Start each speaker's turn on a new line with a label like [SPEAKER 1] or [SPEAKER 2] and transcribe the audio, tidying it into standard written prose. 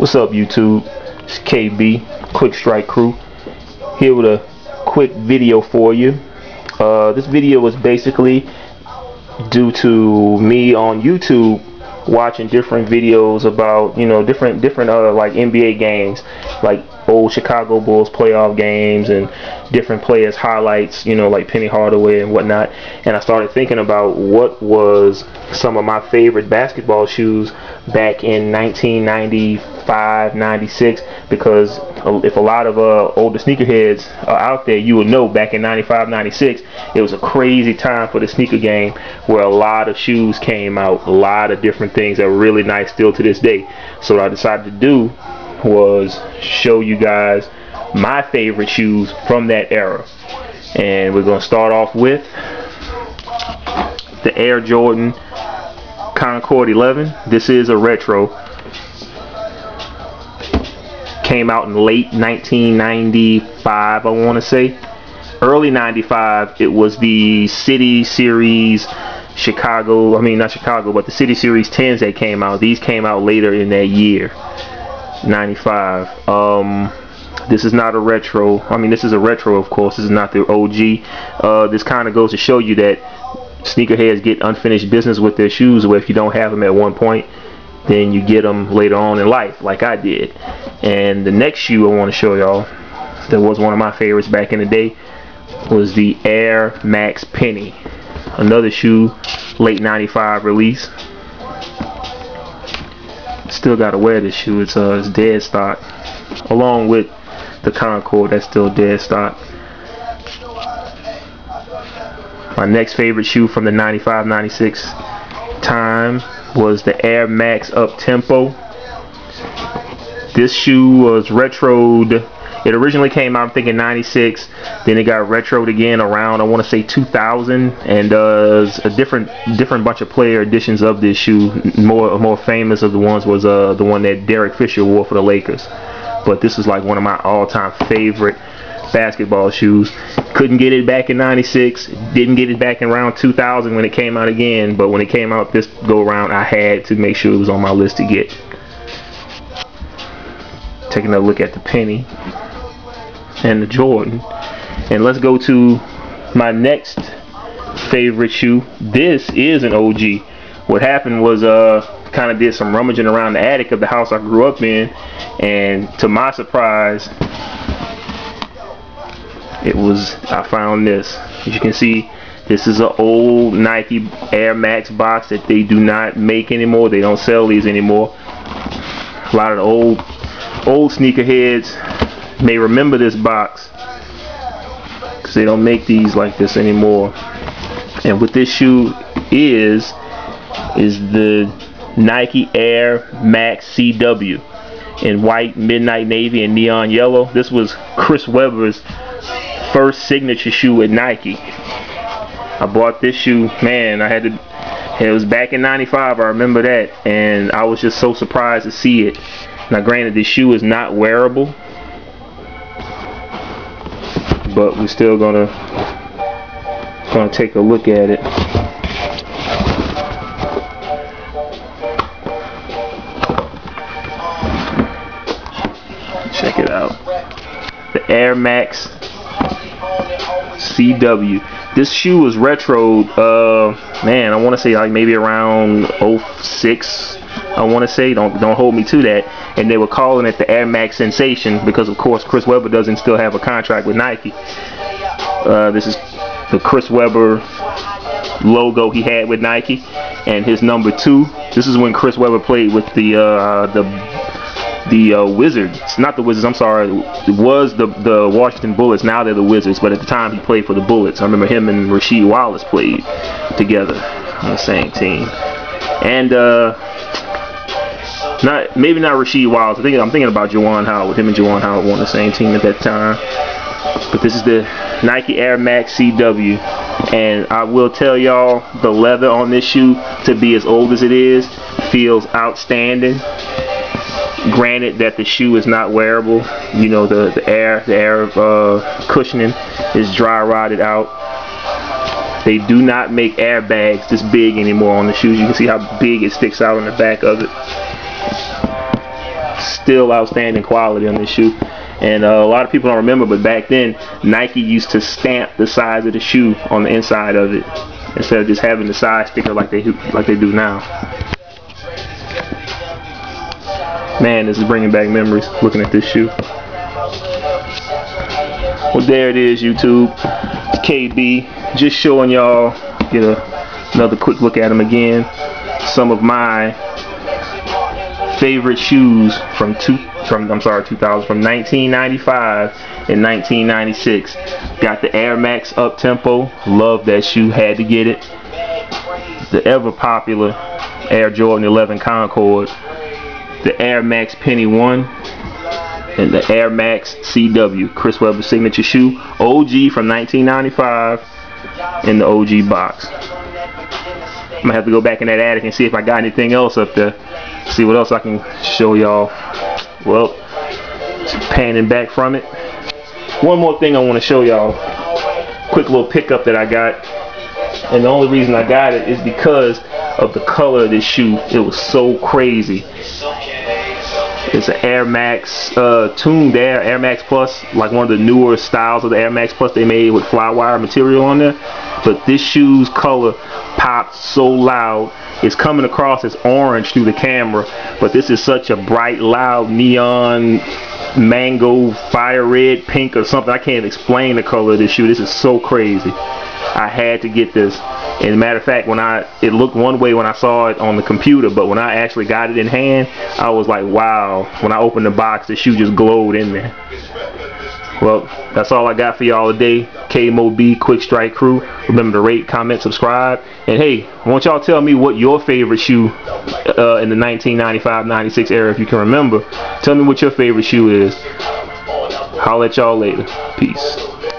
[SPEAKER 1] What's up, YouTube? It's KB, Quick Strike Krew, here with a quick video for you. This video was basically due to me on YouTube watching different videos about, different like NBA games, like old Chicago Bulls playoff games and different players highlights, like Penny Hardaway and whatnot. And I started thinking about what was some of my favorite basketball shoes back in 1995, 96, because if a lot of older sneakerheads are out there, you will know back in 95, 96, it was a crazy time for the sneaker game where a lot of shoes came out, a lot of different things that are really nice still to this day. So what I decided to do was show you guys my favorite shoes from that era. And we're going to start off with the Air Jordan Concord 11. This is a retro. Came out in late 1995, I want to say. Early 95, it was the City Series Chicago, not Chicago, but the City Series 10s that came out. These came out later in that year, 95. This is not a retro. This is a retro, of course. This is not the OG. This kind of goes to show you that sneakerheads get unfinished business with their shoes, where if you don't have them at one point, then you get them later on in life, like I did. And the next shoe I want to show y'all, that was one of my favorites back in the day, was the Air Max Penny. Another shoe, late 95 release. Still gotta wear this shoe. It's dead stock, along with the Concord. That's still dead stock. My next favorite shoe from the 95-96 time was the Air Max Up Tempo. This shoe was retroed. It originally came out, I'm thinking 96. Then it got retroed again around, I want to say 2000. And a different bunch of player editions of this shoe. More famous of the ones was the one that Derek Fisher wore for the Lakers. But this is like one of my all-time favorite basketball shoes. Couldn't get it back in 96. Didn't get it back in around 2000 when it came out again. But when it came out this go around, I had to make sure it was on my list to get. Taking a look at the Penny and the Jordan. And let's go to my next favorite shoe. This is an OG. What happened was kind of did some rummaging around the attic of the house I grew up in, and to my surprise, I found this. As you can see, this is an old Nike Air Max box that they do not make anymore. They don't sell these anymore. A lot of the old sneakerheads may remember this box because they don't make these like this anymore. And what this shoe is the Nike Air Max CW in white, midnight navy, and neon yellow. This was Chris Webber's first signature shoe at Nike. I bought this shoe, man, it was back in 95, I remember that, and I was just so surprised to see it. Now granted, this shoe is not wearable, but we're still gonna take a look at it. Check it out. The Air Max CW. This shoe was retroed, I want to say like maybe around 06. I want to say, don't hold me to that. And they were calling it the Air Max Sensation because, of course, Chris Webber doesn't still have a contract with Nike. This is the Chris Webber logo he had with Nike, and his number 2. This is when Chris Webber played with the Wizards. Not the Wizards, I'm sorry. It was the Washington Bullets. Now they're the Wizards, but at the time he played for the Bullets. I remember him and Rasheed Wallace played together on the same team. And maybe not Rasheed Wallace. I'm thinking about Juwan Howard. Him and Juwan Howard were on the same team at that time. But this is the Nike Air Max CW, and I will tell y'all, the leather on this shoe, to be as old as it is, feels outstanding. Granted that the shoe is not wearable. The air cushioning is dry rotted out. They do not make airbags this big anymore on the shoes. You can see how big it sticks out on the back of it. still outstanding quality on this shoe. And a lot of people don't remember, but back then Nike used to stamp the size of the shoe on the inside of it instead of just having the size sticker like they do now. Man, this is bringing back memories looking at this shoe. Well, there it is, YouTube. It's KB, just showing y'all, get another quick look at them again. Some of my favorite shoes from 1995 and 1996. Got the Air Max Up Tempo, love that shoe, had to get it. The ever popular Air Jordan 11 Concord, the Air Max Penny 1, and the Air Max CW, Chris Webber signature shoe, OG from 1995 in the OG box. I'm gonna have to go back in that attic and see if I got anything else up there. See what else I can show y'all. Well, panning back from it. One more thing I want to show y'all. Quick little pickup that I got. And the only reason I got it is because of the color of this shoe. It was so crazy. It's an Air Max tuned Air Max Plus, like one of the newer styles of the Air Max Plus they made with fly wire material on there. But this shoe's color popped so loud. It's coming across as orange through the camera, but this is such a bright, loud neon mango, fire red, pink or something. I can't explain the color of this shoe. This is so crazy. I had to get this. And as a matter of fact, it looked one way when I saw it on the computer, but when I actually got it in hand, I was like, wow. When I opened the box, the shoe just glowed in there. Well, that's all I got for y'all today. Kaymoebee, Quick Strike Krew. Remember to rate, comment, subscribe. And hey, I want y'all to tell me what your favorite shoe in the 1995-96 era, if you can remember. Tell me what your favorite shoe is. I'll let y'all later. Peace.